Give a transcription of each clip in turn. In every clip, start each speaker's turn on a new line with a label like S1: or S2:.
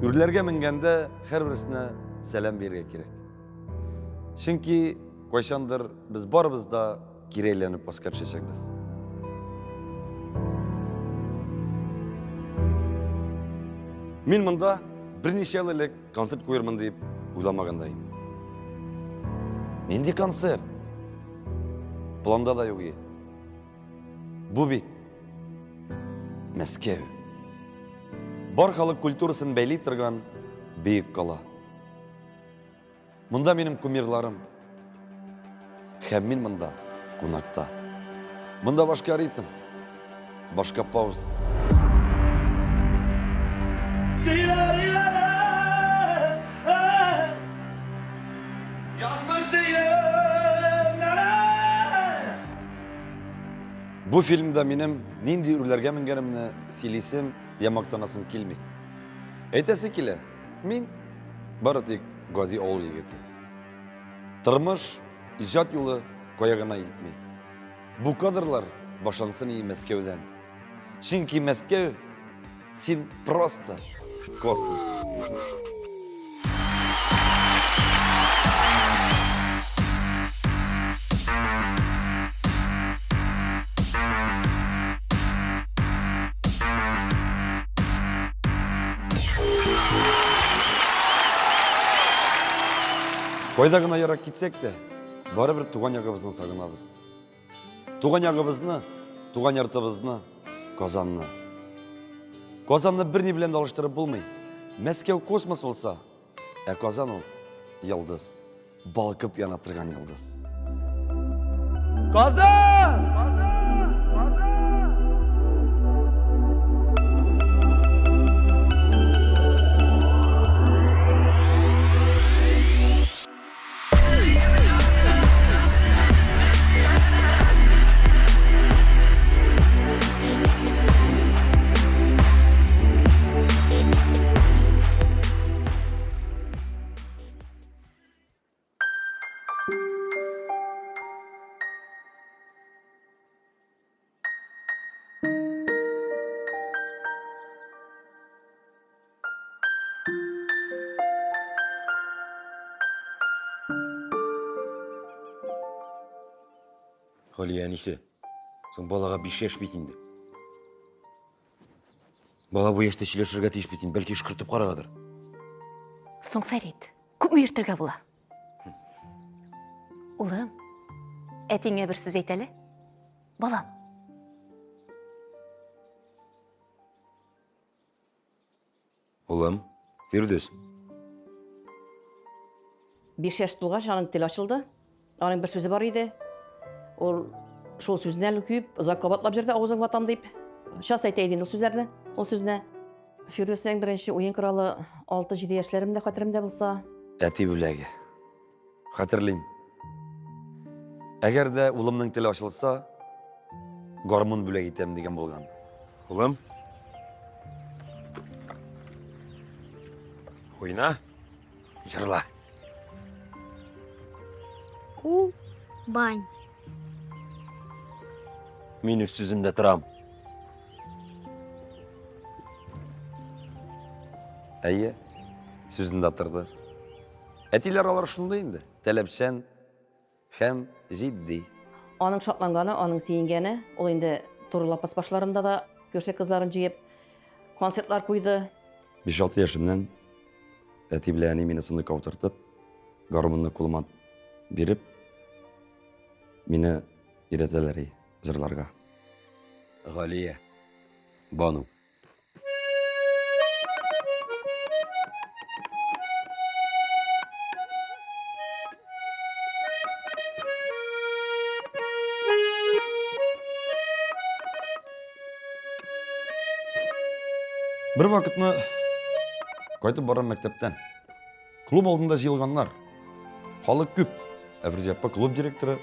S1: Üрлерге мінгенде her birisine selam berge керек. Çünkü koyşandır biz barыбыз да kireylenip басқа чечекбіз. Мен мұнда бірнеше жыл элек концерт қойырмын деп ойламағандайым. Ненде концерт? Планда да yok. Bu бит Мәскеу. Бар халық культурасын бәйлей тұрған бейік қала. Мұнда менің кумирларым. Һәм мен мұнда қонақта. Мұнда башқа ритм, башқа пауз. Bu filmde benim nindi ürlerge mingerimni silisem yamaqtanasım kelmey. Aytasi kele, men bari tek gadi ol yigiti. Turmush ijod yo'li koyag'ina iltmey. Bu kadrlar boshlansin Moskvadan. Chunki Moskva sen просто kosmos. Қойдағына ярақ кетсек те, бары бір туған ягыбызны сағынабыз. Туған ягыбызны, туған ертыбызны, Қазанны. Қазанны бір не білен алыштырып болмай. Мәскеу космос болса, Қазан ол йылдыз, балқып янаттырған йылдыз. Қазан!
S2: Халия әнесі, соң балаға бишеш бетінде. Бала бұл ешті сөйлешірге тейіш бетінде, бәлкі үшкіртіп қарағадыр.
S3: Соң Фәрид, көп мүйіртірге бұла. Улым, әтеңе бір сөз айтәлі? Балам.
S2: Олам, Фирдәс.
S4: Бишеш тұлға жаның тіл ашылды. Аның бір сөзі бар еді. Ол шол сөзіне әлі күйіп, ұзақ қабатлап жүрді, ауызың ватам deyip. Шас айтайдың ол сөздерді, ол сөзіне. Фирдәсің бірінші ойын құралы 6-7 яшьләремдә хатırымда булса.
S1: Әти бүләге. Хатırlayым. Әгәр дә улымның тілі ашылса, гармун бүләк итәм деген болған.
S2: Олам. Ойна, жырла.
S5: Бань.
S2: Мен өз сөзімде тұрам.
S1: Әйе, сөзінде атырды. Әтилер алар шундай инде. Тәләпшән һәм җитди.
S4: Аның шатланганы, аның сейінгені, ол енді турылапас башларында да көрші қызларын жиып, концертлар қойды.
S1: 5-6 яшымнан әти белән мине сыныққа отыртып, гармунны кулыма беріп, мине өйрәтәләр жырларға.
S2: Галия, Бану.
S1: Бір вакытны қайтып барам мәктептен. Клуб алдында жиылғаннар. Халық көп. Әбризаппа клуб директоры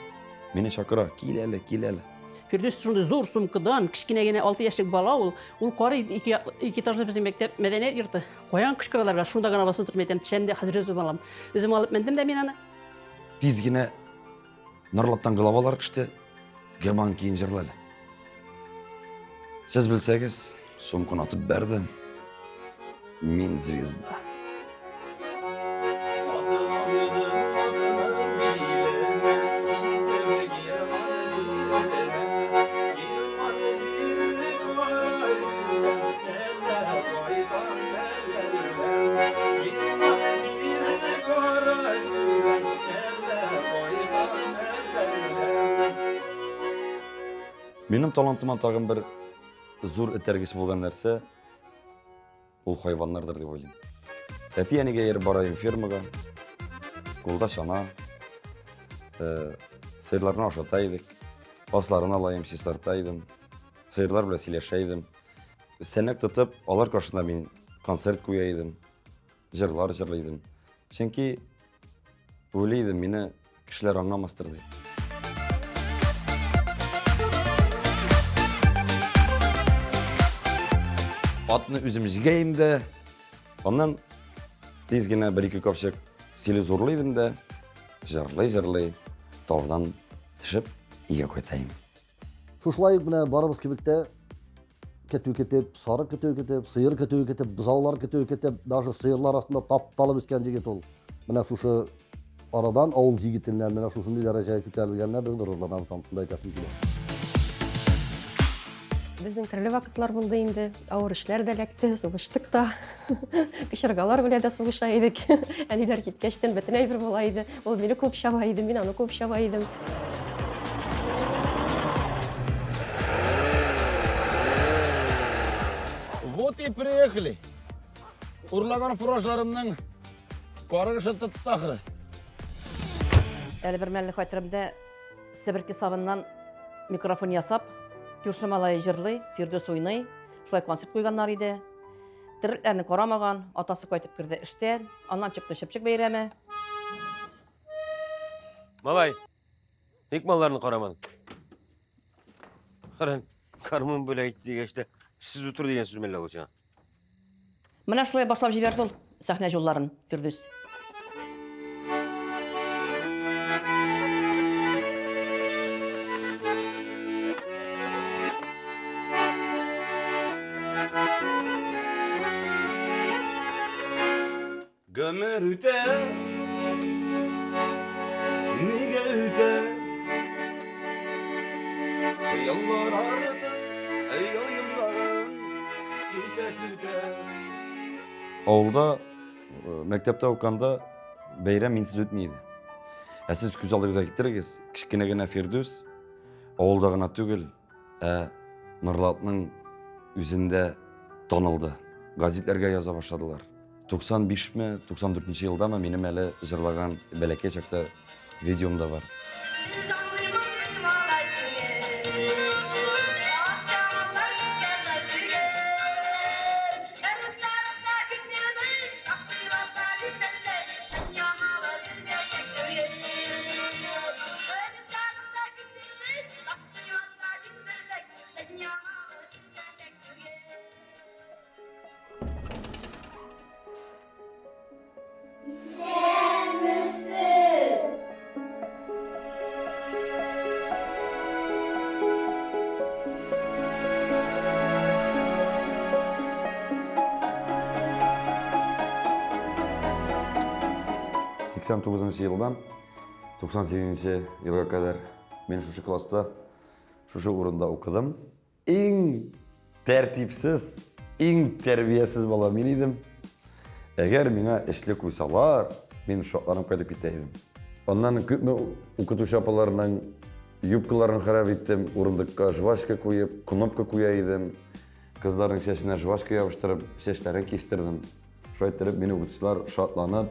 S1: мені шақыра. Кел әлі.
S6: Фирдәс шундай зур сумкадан кичкенә генә 6 яшьлек бала ул карый ике этажлы безнең мәктәп мәдәният йорты. Каян кычкыраларга шунда гына басып торып әйтәм, төшәм дә хәзер өзеп алам. Үзем алып мендем дә мин аны.
S1: Тиз генә нарлаттан главалар төште. Герман кейін жырлады. Сіз білсәгіз, сумканы атып бәрдім. Min звезда. Benim talantıma tagın bir zor etergisi bolgan nerse, ol hayvanlardır dep oylayım. Eti yenige yer barayım fermaga, koldaş ana, sıyırlarını aşataydık, aslarını alayım, sisartaydım, sıyırlar bile sileşeydim. Senek tutup, alar karşısında ben konsert koyaydım, jırlar jırlaydım. Çünkü öyleydim, beni kişiler anlamastır diye. Atını üzüm jigeyim de, ondan tezgine bir iki kapşak sili zorlaydım da, jırlay, tavdan düşüp iye koytayım.
S7: Şuşlayık bine barabız kibikte ketüy ketip, sarı ketüy ketip, sıyır ketüy ketip, buzavlar ketüy ketip, даже sıyırlar arasında taptalı bisken jigit ol. Bine şuşu aradan avul jigitinler, bine şuşunday dereceye kütärdigenler biz gırırlanamız samsında aytasım kilo.
S8: Біздің түрлі вақытлар болды енді, ауыр ішлер де ләкті, суғыштық та. Кішіргалар біле де суғышайдық. Әлилер кеткештен бітін әйбір болайды. Ол мені көп шабайды, мен аны көп шабайдым.
S2: Вот и приехали. Урлаган фуражларымның карыгышы тыттахры.
S4: Әлі бір мәлі қайтырымда Сібіркі сабыннан микрофон ясап, Күрші малайы жырлый, Фирдос ойнай, шулай концерт қойғаннар еді. Тірітлеріні қарамаған, атасы қайтып кірді іштен, аннан чықты шыпчык бейремі.
S2: Малай, ник малларını қарамадың. Қаран, кармын бөлі айтты дегешті, сіз бұтыр деген сүзмелі ол жаңа.
S4: Мына шулай башлап жіберді ол сахна жолларын, Фирдос.
S1: Gömer üte, nige üte. Ey yalvar ardı, ey yayınların, süte. Oğulda, mektepte okanda beyram minsiz ötmeydi. Siz küz aldığınıza gittiriz, kişkinegene Firdus, oğuldağına tügül, Nurlat'ın yüzünde tanıldı. Gazetlerge yaza başladılar. 95 mi, 94 yılda mı benim hele jırlagan beleke çakta videom da var. Seksen 99 yıldan 98 yılga kadar ben şu klasta, şu orunda okudum. En tertipsiz, en terbiyesiz bala men idim. Eğer bana eşlik uysalar, ben şoklanıp kayıp giteydim. Ondan köpme okutuşu apalarından yupkalarını harap ettim, orundakka jvashka koyup, knopka koyaydım. Kızların şeşine jvashka yapıştırıp, şeşlerini kestirdim. Şöyle ettirip beni okutuşlar şoklanıp,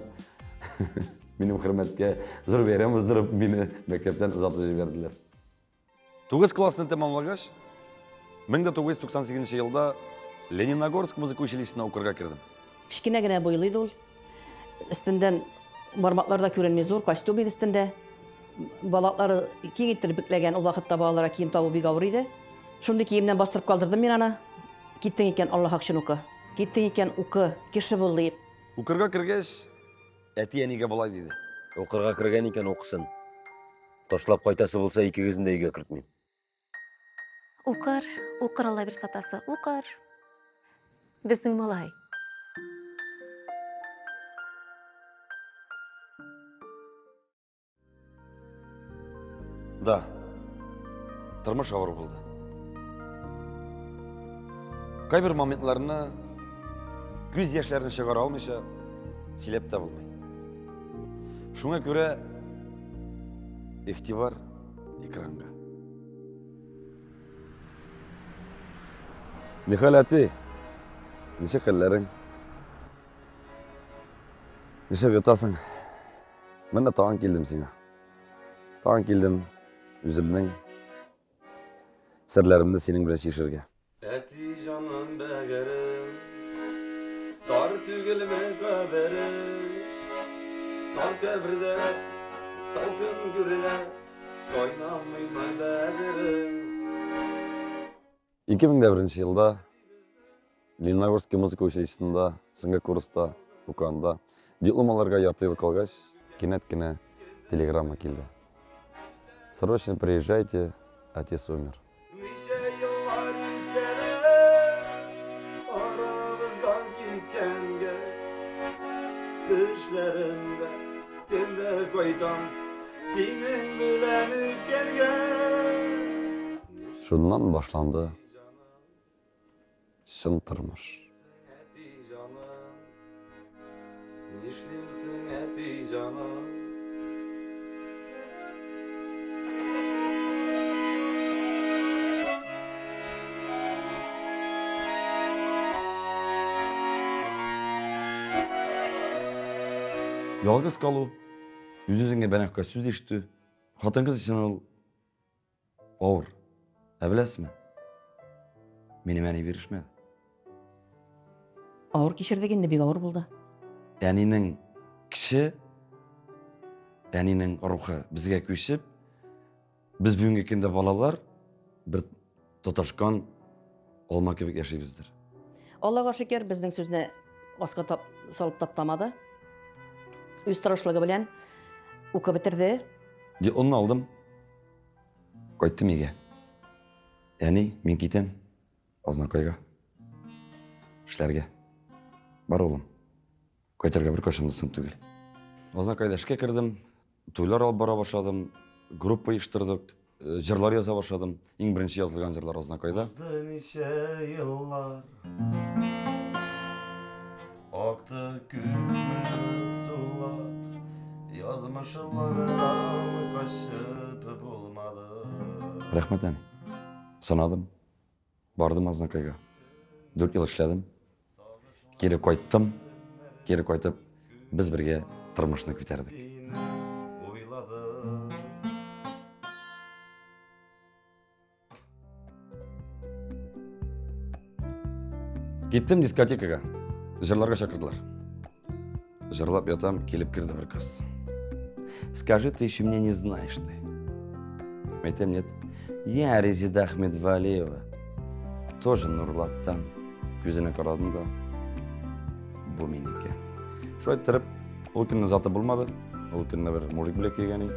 S1: benim hürmetke zor verem ızdırıp beni mektepten uzatıp жибердилер. 9 klassını tamamlagaç, 1998 yılda Лениногорск музыка училищесine okurga kirdim.
S4: Кішкене генә бойлıydı ол. Üstünden barmakllarda көренмей зор костюм еді üstünde. Балаклары кең иттереп бикләгән ул вакытта балаларга кием табу бик авыр иде. Шундый киемнән бастырып калдырдым мин аны. Киттең икән Аллаһ акчын укы. Киттең икән укы, кеше бул дип.
S1: Укырга кергәч, әти әнигә болай диде.
S2: Оқырға кірген екен оқысын. Тошлап қайтасы болса екі кезінде үйге кіртмейм.
S3: Укыр, укыр Алла бир сатасы, укыр. Безнең малай.
S1: Да. Тормыш авыр булды. Кайбер моментларны күз яшьләрен чыгара алмыйча сөйләп тә булмый. Шуңа күрә игътибар экранга. Нихәл әти, ничек хәлләрең? Ничек ятасың? Мен дә тагын килдем сиңа. Тагын килдем үземнең серләремне синең белән чишергә. Әти җаным бәгәрем, тар түгелме каберем, тар кабердә салкын гүрелә, кайнамыймы бәгәрем. 2001 елда Лениногорский музыка училищесында, сыңга курста укганда, диплом алырга ярты ел калгач, кинәт кенә телеграмма килде. Срочно приезжайте, отец умер. Şundan başlandı şın tırmış. Yalgız kalı, yüz-yüzüne benekka söz eşitü. Hatın kız için ol ağır. Bilesizmi? Meni berişmedi.
S4: Ağır kişirdi endi bek ağır buldu.
S1: Әнинең кеше, әнинең рухы безгә күчеп, без бүгенге көндә балалар бер тоташкан алма кебек яшибездер.
S4: Аллага шөкер, безнең сүзне аска салып таптамады. Үз тырышлыгы белән укып бетерде.
S1: Дипломны алдым. Кайттым өйгә. Әни, мин китәм Азнакайга. Эшләргә. Бар улым. Кайтырга бер кашындысың түгел. Азнакайда эшкә кердем, туйлар алып бара башладым, группа оештырдык, җырлар яза башладым. Иң беренче язылган җырлар Азнакайда. Ничә еллар акты күмер сулар, язмышлардан качып булмады. Рәхмәт, әни. Санадым, бардым Азнакайга. 4 ел эшләдем. Кире кайттым. Кире кайтып, без бергә тормышны күтәрдек. Киттем дискотекага. Җырларга чакырдылар. Җырлап ятам, килеп кирде бер кыз. Скажи, ты еще меня не знаешь ты? Әйтәм, нет. Я Резида Ахмедвалиева. Тоже Нурлаттан. Күзенә карадым да. Бу минеке. Шулай иттереп, ул көнне заты булмады. Ул көнне бер мужик белән килгән.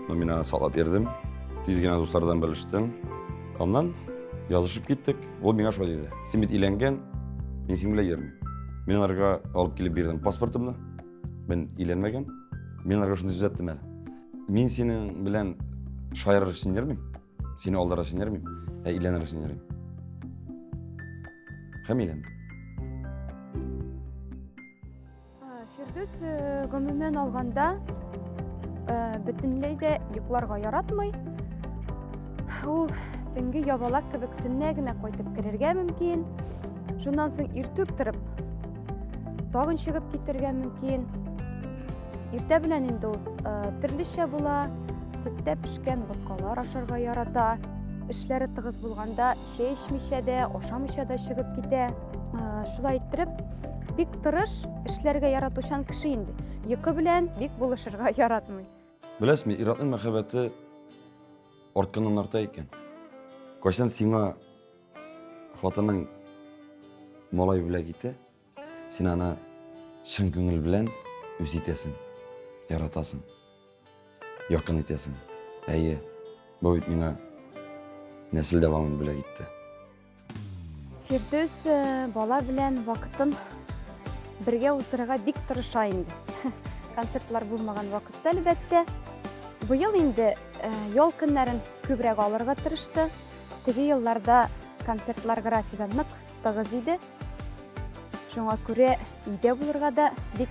S1: Но мин аны салап бердем. Тиз генә дуслардан белештем. Аннан язышып киттек. Ул миңа шулай диде. Син бит өйләнгән, мин син белән йөрмим. Мин аларга алып килеп бирдем паспортымны. Мин өйләнмәгән. Мин аларга шундый сүз әйттем әле. Мин синең белән шаярыр өчен йөрмим. Сине алдыра өчен йөрмим. Өйләнер өчен йөрмим. Һәм өйләндем.
S9: Фирдүс гомумән алганда бөтенләй дә йокларга яратмый. Ул төнге ябалак кебек төннә генә кайтып керергә мөмкин. Шуннан соң иртүк торып, тагын чыгып китергә мөмкин. Иртә белән инде ул төрлечә була, сөттә пешкән боткалар ашарга ярата. Эшләре тыгыз булганда чәй эчмичә дә, ашамыйча да чыгып китә. Шулай иттереп, бик тырыш эшләргә яратучан кеше инде. Йокы белән бик булышырга яратмый.
S1: Беләсезме, ир-атның мәхәббәте артканнан арта икән. Кайчан сиңа хатының малай белән китә, син аны чын күңел белән үз итәсең, яратасың, якын итәсең. Әйе, бу бит миңа нәсел дәвамын белән китте.
S9: Фирдүс бала белән вакытын бергә уздырырга бик тырыша инде. Концертлар булмаган вакытта әлбәттә. Быел инде Yol көннәрен күбрәк алырга тырышты. Теге елларда концертлар графигі нык тыгыз иде. Шуңа күрә өйдә булырга да бик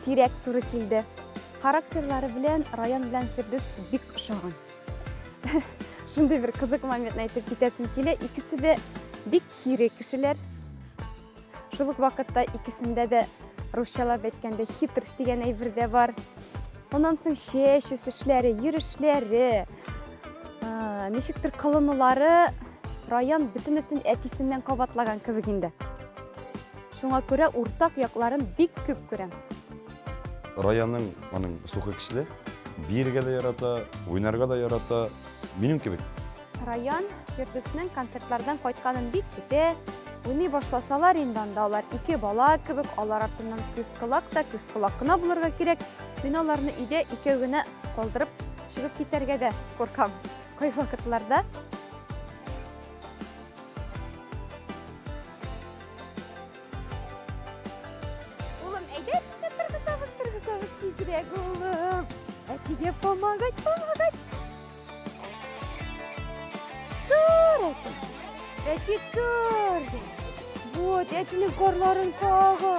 S9: сирәк туры килде. Характерлары белән район белән Фирдус бик ошаган. Шундый бер кызык моментны әйтеп китәсем килә. Икесе дә бик кире кешеләр. Шул ук вакытта икесендә дә русчалап әйткәндә хитрость дигән әйбер дә бар. Онан соң чәч үсешләре, йөрешләре, ничектер кылынулары район бөтенесен әтисеннән кабатлаган кебек инде. Шуңа күрә уртак якларын бик күп күрәм.
S1: Районның аның сухы кешеле биргә дә ярата, уйнарга да ярата. Минем кебек.
S9: Район Фирдуснең концертлардан кайтканын бик көтә. Уйный башласалар инде анда алар ике бала кебек, алар артыннан күз кылак та күз кылак кына булырга кирәк. Мин аларны өйдә икәү генә калдырып чыгып китәргә дә куркам. Кай вакытларда улым, әйдә, тыргызабыз тизрәк улым. Әтигә помогать. Тур, әти тур. Вот, әтинең карларын тагы.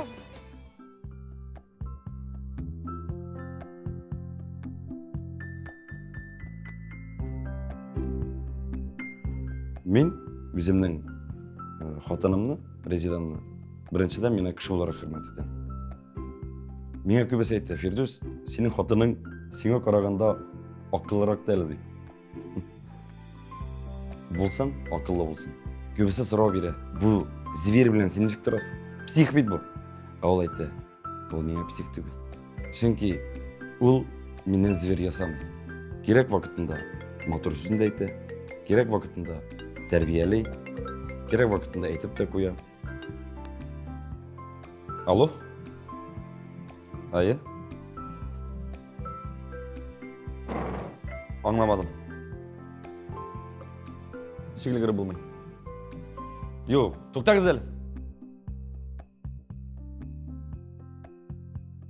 S1: Мин үземнең хатынымны, Резидамны, беренчедән мине кеше буларак хөрмәт итәм. Миңа күбесе әйтте, Фирдус, синең хатының сиңа караганда акыллырак та әле ди. Булсын, акыллы булсын. Күбесе сорау бирә. Бу зверь белән син ничек торасың? Псих бит бу. Ул әйтте, бу миңа псих түгел. Чөнки ул миннән зверь ясамый. Кирәк вакытында матур сүзен дә әйтә, кирәк вакытында тәрбияли, кирәк вакытында әйтеп тә куя. Алло? Айы? Аңламадым. Шиклегер булмый. Юк, туктагыз әле.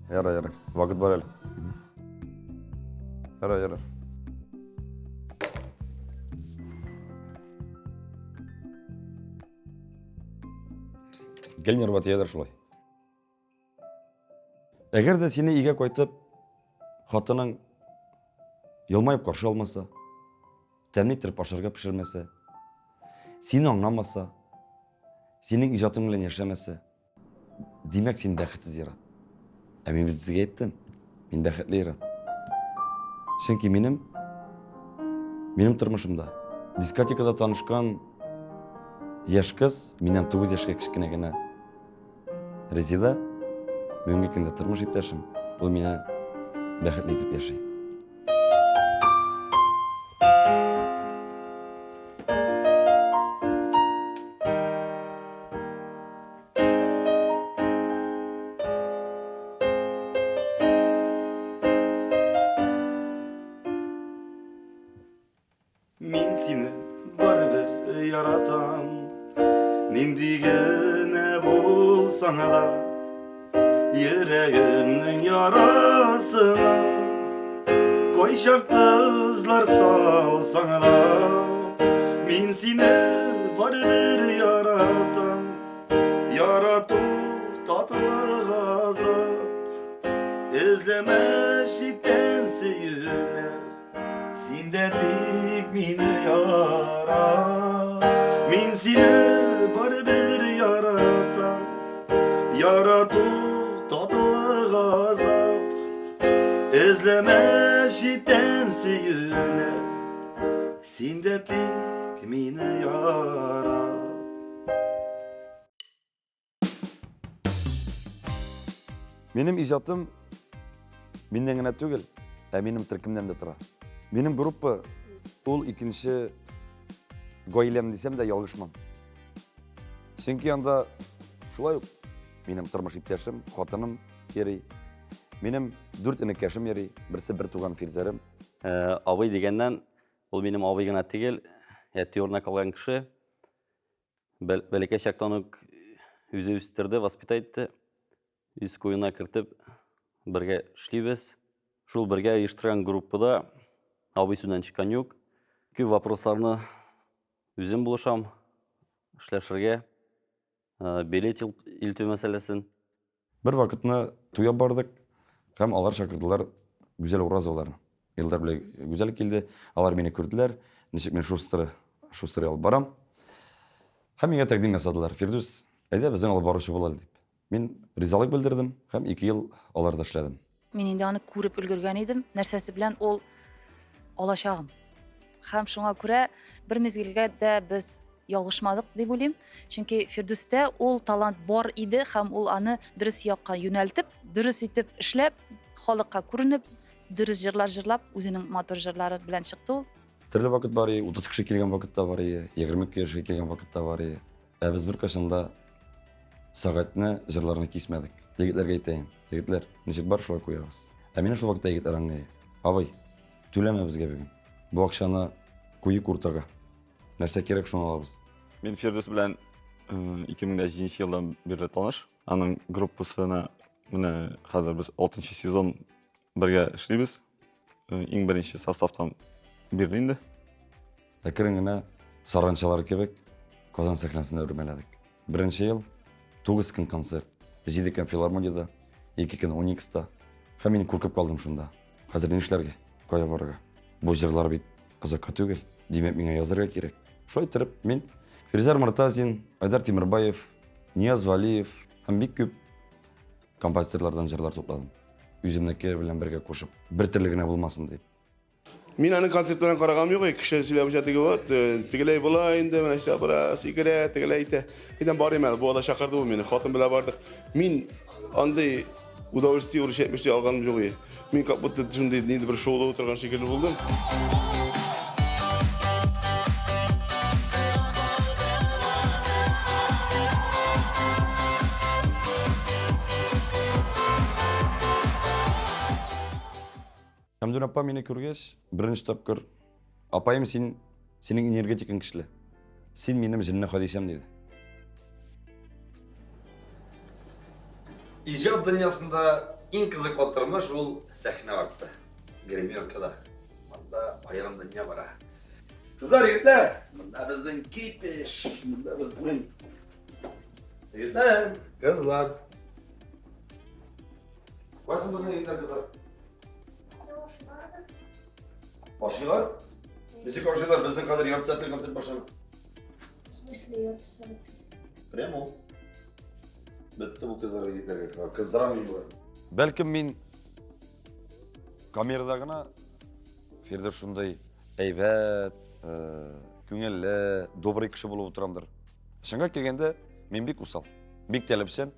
S1: Ярар. Вакыт бар әле. Ярар. Гел нерват ядыр шулай. Әгәр дә сине өйгә кайтып, хатының елмайып каршы алмаса, тәмлектер пашырга пешермәсә, сине аңламаса, синең иҗатың белән яшәмәсә, димәк син бәхетсез ярат. Ә мин сезгә әйттем, мин бәхетле ярат. Чөнки минем тормышымда дискотекада танышкан яшь кыз, миннән 9 яшькә кечкенә генә Резида, бүгенге көндә тормыш иптәшем, ул мине бәхетле итеп яши. Мин сине барыбер яратам, нинди генә булсаң да, йөрәгемнең ярасына кайчак тызлар салсаң да, мин сине барыбер яратам, ярату татлы газап, эзләмә читтән сөйләр. Синдә тик мине ярат, мин сине барыбер яратам, ярату татлы газап, эзләмә читтән сөйләр. Синдә тик мине ярат. Минем иҗатым миннән генә түгел, ә минем төркемнән дә тора. Минем группа ул икенче гаиләм дисәм дә ялгышмам. Чөнки анда шулай ук минем тормыш иптәшем, хатыным йөри. Минем 4 энекәшем йөри, берсе бер туган Фирзәрем.
S10: Абый дигәннән, ул минем абый гына түгел, әти орнына калган кеше. Бәләкәй чактан ук үзе үстерде, воспитать итте. Үз коена кертеп, бергә эшлибез. Шул бергә оештырган группада абый сүздән чыккан юк. Күп вопросларны үзем булышам эшләшергә. Билет илтү мәсьәләсен.
S1: Бер вакытны туя бардык, һәм алар шакырдылар гүзәл уразалар. Елдар белән гүзәл килде, алар мине күрделәр, ничек мен шустры алып барам. Һәм миңа тәкъдим ясадылар. Фирдус, әйдә безнең алып баручы була дип. Мин ризалык белдердем һәм 2 ел аларда эшләдем.
S3: Мен инде аны күреп өлгергән идем, нәрсәсе белән ул алачагым. Һәм шуңа күрә бер мезгилгә дә без ялгышмадык дип уйлыйм. Чөнки Фирдустә ул талант бар иде һәм ул аны дөрес якка юнәлтеп, дөрес итеп эшләп, халыкка күренеп, дөрес җырлар җырлап, үзенең матур җырлары белән чыкты ул.
S1: Төрле вакыт бар, 30 кеше килгән вакытта бар, 20 кеше килгән вакытта бар. Ә без бер кашында сәгатьне җырларны кисмәдек. Егетләргә әйтәм, егетләр, ничек бар шулай куябыз. Ә мине шул вакытта егетләр аңлый. Абый, түләмә безгә бүген. Бу акчаны куйык уртага. Нәрсә кирәк шуны алабыз.
S11: Мен Фирдус белән 2007 елдан бері таныш. Аның группасына менә хәзер без 6-нчы сезон бергә эшлибез. Иң беренче составтан бирле инде.
S1: Әкрен генә саранчалар кебек Казан сәхнәсендә үрмәләдек. Беренче ел 9 көн концерт. 7 көн филармониядә, 2 көн Уникста. Һәм мин куркып калдым шунда. Хәзер ни эшләргә? Кая барырга? Бу җырлар бит озакка түгел. Димәк, миңа язарга кирәк. Шулай итеп, мин Фирзар Мортазин, Айдар Тимербаев, Нияз Валиев һәм бик күп композиторлардан җырлар топладым. Үземнеке белән бергә кушып, бер тирлегенә булмасын дип.
S12: Мин аның концертларын карагам юк, кеше сөйләмичә теге вот, тегеләй була инде, менә шулай бара, сикерә, тегеләй итә. Идән барыйм әле, бу ада чакырды ул мине, хатын белән бардык. Мин андай удовольствие урыш этмешли алганым юк иде. Мин как будто шундый нидә бер шоуда утырган шикелле булдым.
S1: Хамдун апа мине күргәч, беренче тапкыр, апайым синең энергетикаң көчле. Син минем җинне хадисәм диде.
S13: Иҗат дөньясында иң кызыклы тормыш ул сәхнә артта. Гримеркада. Монда айрым дөнья бара. Кызлар, егетләр, монда безнең кипеш, монда безнең. Егетләр, кызлар. Кайсы безнең егетләр, кызлар? Башыйлар? Ничек ашыйлар? Безнең хәзер ярты сәгатьлек концерт башлана.
S5: В смысле ярты сәгать?
S1: Прямо ул. Бетте бу кызлар егетләргә. Кыздыра мин булар. Бәлкем мин камерада гына Фирдус шундай әйбәт, күңелле, добрый кеше булып утырамдыр. Шуңа килгәндә мин бик усал, бик таләпчән.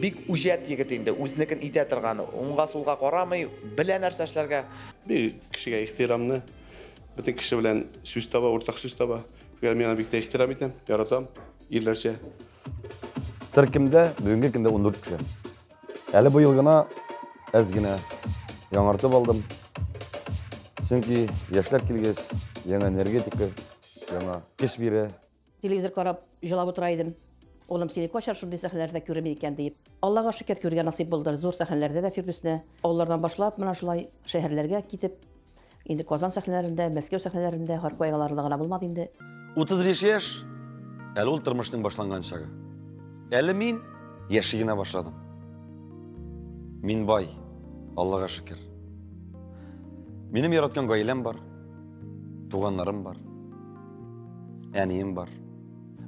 S14: Бик үҗәт егет инде, үзенекен итә торган, уңга сулга карамый, белә нәрсә эшләргә.
S12: Бик кешегә ихтирамны, бөтен кеше белән сүз таба, уртак сүз таба. Мин аны бик тә ихтирам итәм, яратам, ирләрчә.
S1: Төркемдә бүгенге көндә 14 кеше. Әле бу ел гына әз генә яңартып алдым. Чөнки яшьләр килгәч, яңа энергетика, яңа көч бирә.
S4: Телевизор карап, җылап утыра идем. Улым сине качар шундый сәхнәләрдә күрми икән дип. Аллага шөкер күргән насыйп булды. Зур сәхнәләрдә дә Фирдусны. Алардан башлап, менә шулай шәһәрләргә китеп, инде Казан сәхнәләрендә, Мәскәү сәхнәләрендә, Харкояларында гына булмады инде.
S1: 35 яшь, әле ул тормышның башланган чагы. Әле мин яши генә башладым. Мин бай, Аллага шөкер. Минем яраткан гаиләм бар, туганнарым бар, әнием бар,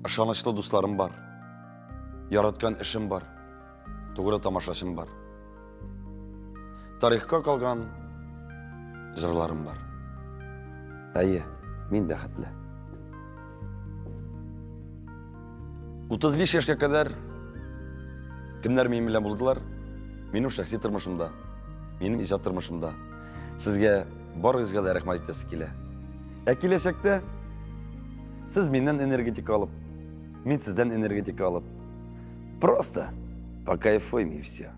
S1: ышанычлы дусларым бар, яраткан эшем бар, тугры тамашачым бар. Тарихка калган җырларым бар. Әйе, мин бәхетле. 35 яшькә кадәр кемнәр минем белән булдылар? Минем шәхси тормышымда, минем иҗат тормышымда. Сезгә барыгызга да рәхмәт итәсе килә. Ә киләчәктә сез миннән энергетика алып, мин сездән энергетика алып, просто покайфуем и все.